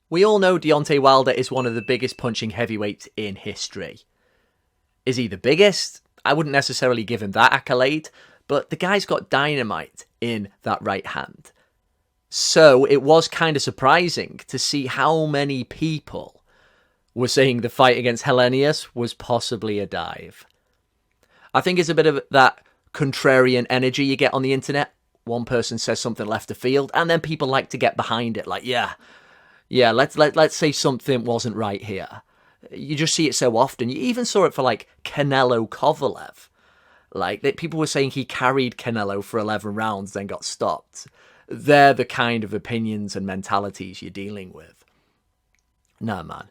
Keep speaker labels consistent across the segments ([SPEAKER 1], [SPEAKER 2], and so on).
[SPEAKER 1] We all know Deontay Wilder is one of the biggest punching heavyweights in history. Is he the biggest? I wouldn't necessarily give him that accolade, but the guy's got dynamite in that right hand. So it was kind of surprising to see how many people were saying the fight against Helenius was possibly a dive. I think it's a bit of that contrarian energy you get on the internet. One person says something left of field, and then people like to get behind it, like, yeah, let's say something wasn't right here. You just see it so often. You even saw it for, like, Canelo Kovalev. Like, people were saying he carried Canelo for 11 rounds, then got stopped. They're the kind of opinions and mentalities you're dealing with. Nah, man.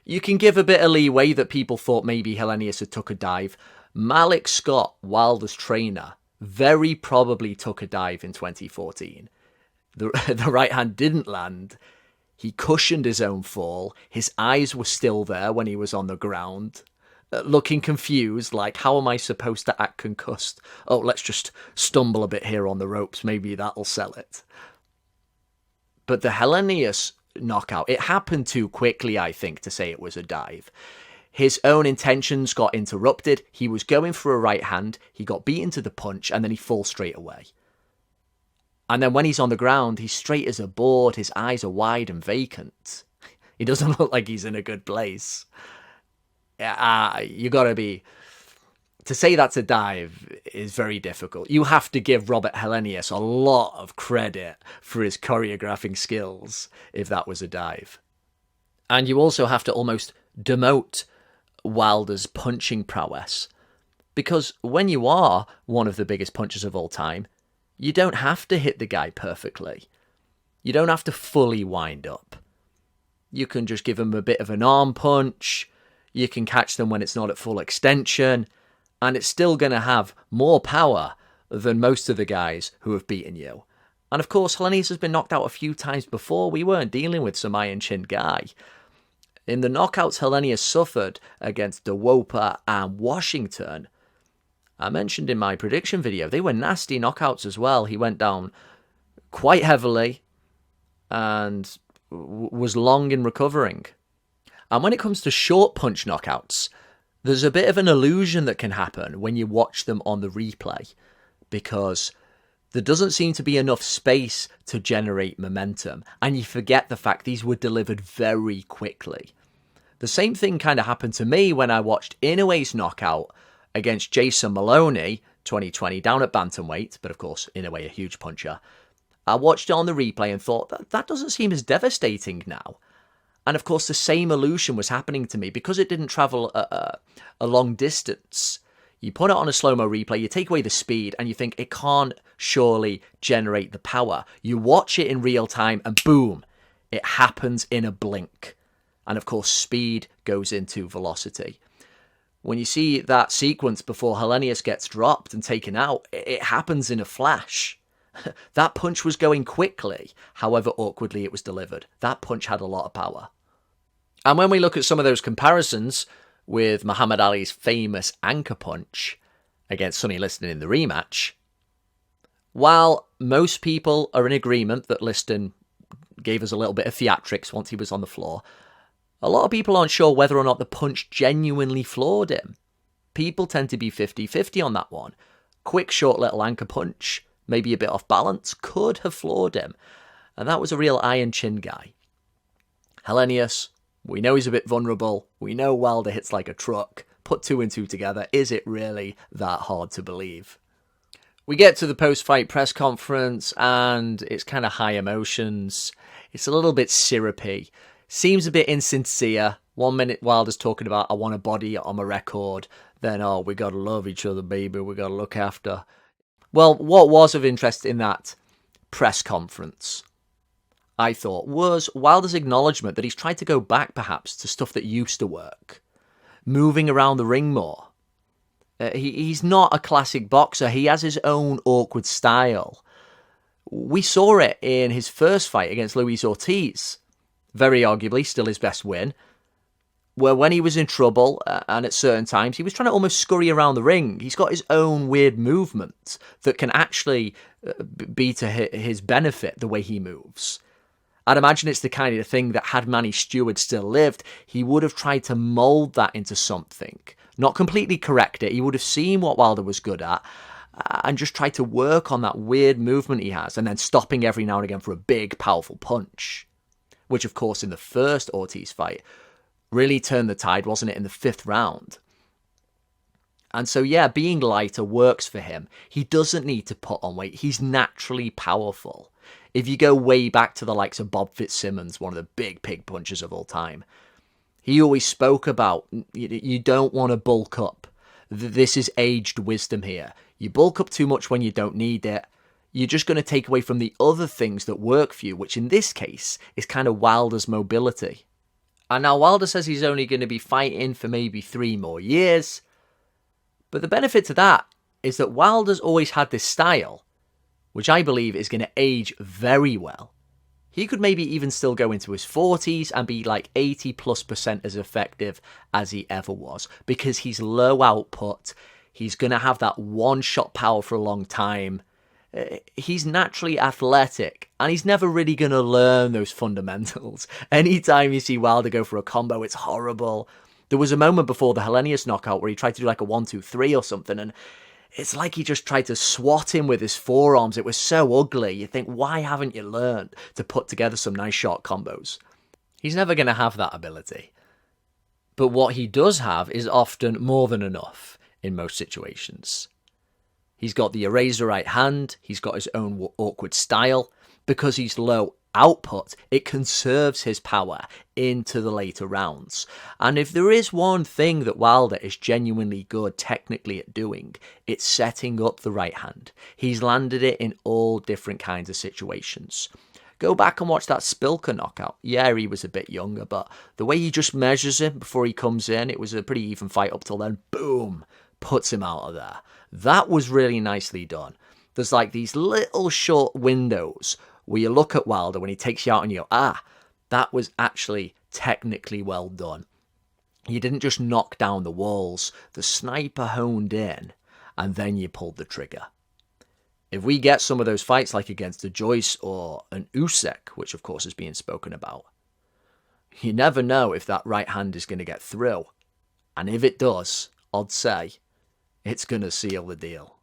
[SPEAKER 1] You can give a bit of leeway that people thought maybe Helenius had took a dive. Malik Scott, Wilder's trainer, very probably took a dive in 2014. The right hand didn't land. He cushioned his own fall. His eyes were still there when he was on the ground, looking confused, like, how am I supposed to act concussed? Oh, let's just stumble a bit here on the ropes. Maybe that'll sell it. But the Helenius knockout, it happened too quickly, I think, to say it was a dive. His own intentions got interrupted. He was going for a right hand. He got beaten to the punch, and then he falls straight away. And then when he's on the ground, he's straight as a board. His eyes are wide and vacant. He doesn't look like he's in a good place. You gotta be... To say that's a dive is very difficult. You have to give Robert Helenius a lot of credit for his choreographing skills if that was a dive. And you also have to almost demote Wilder's punching prowess. Because when you are one of the biggest punchers of all time, you don't have to hit the guy perfectly. You don't have to fully wind up. You can just give him a bit of an arm punch. You can catch them when it's not at full extension. And it's still going to have more power than most of the guys who have beaten you. And of course, Helenius has been knocked out a few times before. We weren't dealing with some iron-chinned guy. In the knockouts Helenius suffered against DeWopa and Washington, I mentioned in my prediction video, they were nasty knockouts as well. He went down quite heavily and was long in recovering. And when it comes to short punch knockouts, there's a bit of an illusion that can happen when you watch them on the replay, because there doesn't seem to be enough space to generate momentum, and you forget the fact these were delivered very quickly. The same thing kind of happened to me when I watched Inoue's knockout against Jason Maloney, 2020, down at bantamweight, but of course, Inoue, a huge puncher. I watched it on the replay and thought, that doesn't seem as devastating now. And of course, the same illusion was happening to me because it didn't travel a long distance. You put it on a slow-mo replay, you take away the speed, and you think it can't surely generate the power. You watch it in real time, and boom, it happens in a blink. And of course, speed goes into velocity. When you see that sequence before Helenius gets dropped and taken out, it happens in a flash. That punch was going quickly, however awkwardly it was delivered. That punch had a lot of power. And when we look at some of those comparisons with Muhammad Ali's famous anchor punch against Sonny Liston in the rematch, while most people are in agreement that Liston gave us a little bit of theatrics once he was on the floor, a lot of people aren't sure whether or not the punch genuinely floored him. People tend to be 50-50 on that one. Quick, short little anchor punch, maybe a bit off balance, could have floored him. And that was a real iron chin guy. Helenius, we know he's a bit vulnerable. We know Wilder hits like a truck. Put two and two together. Is it really that hard to believe? We get to the post-fight press conference and it's kind of high emotions. It's a little bit syrupy. Seems a bit insincere. 1 minute Wilder's talking about, I want a body on my record. Then, oh, we got to love each other, baby. We got to look after. Well, what was of interest in that press conference, I thought, was Wilder's acknowledgement that he's tried to go back, perhaps, to stuff that used to work. Moving around the ring more. He's not a classic boxer. He has his own awkward style. We saw it in his first fight against Luis Ortiz. Very arguably, still his best win. Where when he was in trouble, and at certain times, he was trying to almost scurry around the ring. He's got his own weird movement that can actually be to his benefit, the way he moves. I'd imagine it's the kind of thing that had Manny Stewart still lived, he would have tried to mould that into something. Not completely correct it, he would have seen what Wilder was good at and just tried to work on that weird movement he has and then stopping every now and again for a big, powerful punch. Which, of course, in the first Ortiz fight really turned the tide, wasn't it, in the 5th round? And so, yeah, being lighter works for him. He doesn't need to put on weight. He's naturally powerful. If you go way back to the likes of Bob Fitzsimmons, one of the big pig punchers of all time, he always spoke about, you don't want to bulk up. This is aged wisdom here. You bulk up too much when you don't need it. You're just going to take away from the other things that work for you, which in this case is kind of Wilder's mobility. And now Wilder says he's only going to be fighting for maybe 3 more years. But the benefit to that is that Wilder's always had this style, which I believe is going to age very well. He could maybe even still go into his 40s and be like 80+% as effective as he ever was, because he's low output. He's going to have that one-shot power for a long time. He's naturally athletic, and he's never really going to learn those fundamentals. Anytime you see Wilder go for a combo, it's horrible. There was a moment before the Helenius knockout where he tried to do like a 1-2-3 or something, and it's like he just tried to swat him with his forearms. It was so ugly. You think, why haven't you learned to put together some nice short combos? He's never going to have that ability. But what he does have is often more than enough in most situations. He's got the eraser right hand. He's got his own awkward style. Because he's low output, it conserves his power into the later rounds. And if there is one thing that Wilder is genuinely good technically at doing, it's setting up the right hand. He's landed it in all different kinds of situations. Go back and watch that Spilker knockout. Yeah, he was a bit younger, but the way he just measures him before he comes in, it was a pretty even fight up till then. Boom! Puts him out of there. That was really nicely done. There's like these little short windows where you look at Wilder when he takes you out and you go, that was actually technically well done. You didn't just knock down the walls. The sniper honed in, and then you pulled the trigger. If we get some of those fights like against a Joyce or an Usyk, which of course is being spoken about, you never know if that right hand is going to get through. And if it does, I'd say it's going to seal the deal.